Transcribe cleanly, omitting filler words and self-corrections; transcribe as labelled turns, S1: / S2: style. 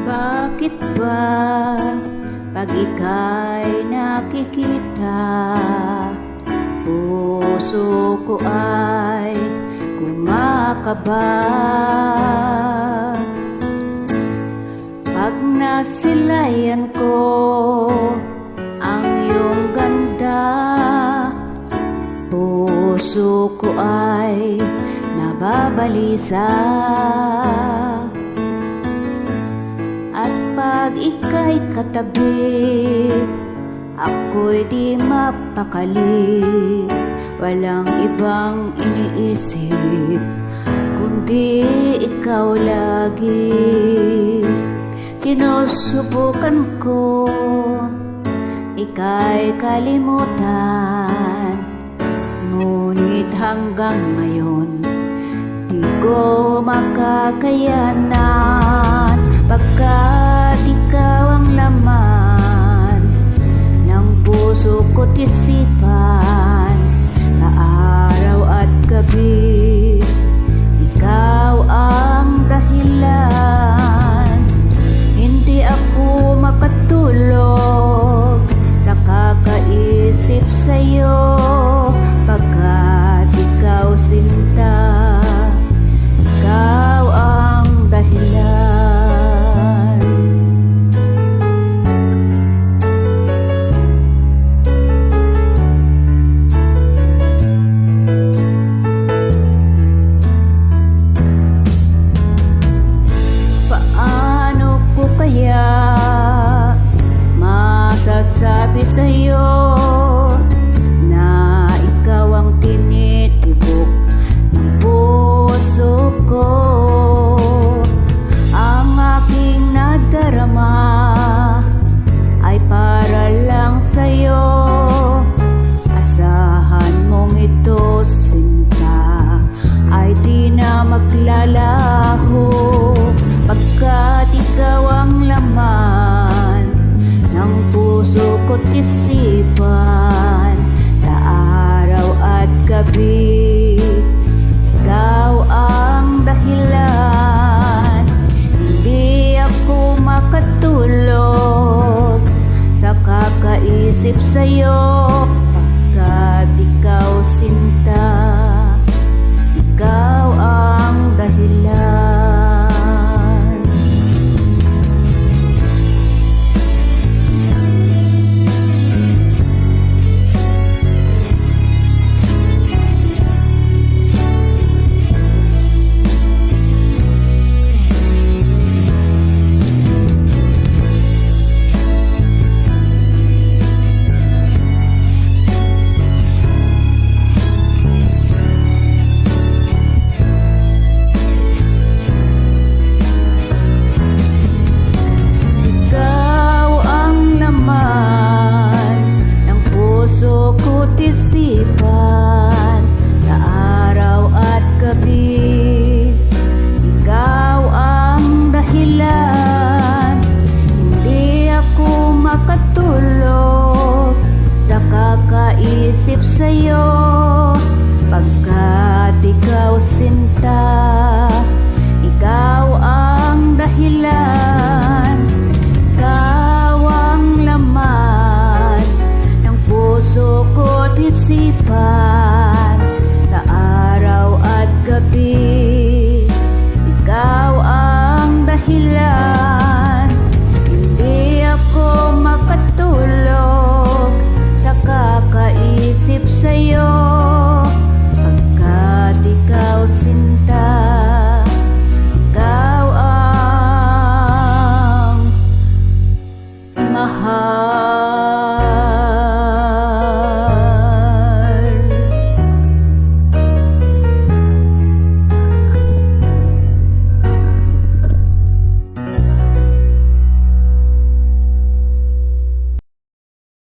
S1: Bakit ba pag ika'y nakikita, puso ko ay kumakaba? Pag nasilayan ko ang iyong ganda, puso ko ay nababalisa. At pag ika'y katabi, ako'y di mapakali. Walang ibang iniisip kundi ikaw lagi. Sinusubukan ko ika'y kalimutan, ngunit hanggang ngayon di ko makakayanan. Pagkat ikaw ang laman ng puso ko't isipan, na araw at gabi ikaw ang dahilan. Hindi ako makatulog sa kakaisip sa'yo, pagkat ikaw sinta, ikaw ang dahilan. Paano ko kaya masasabi sa'yo na ikaw ang tinitibok ng puso ko? Ang aking nadarama ay para lang sa'yo. Asahan mong ito, sinta, ay di na maglalaho, pagkat ikaw ang laman ng puso ko't isipan, sa araw at gabi ikaw ang dahilan. Hindi ako makatulog sa kakaisip sa'yo, pagkat ikaw sinta, ikaw ang dahilan. Isipan, sa araw at gabi ikaw ang dahilan. Hindi ako makatulog sa kakaisip sa'yo, pagkat ikaw sinta,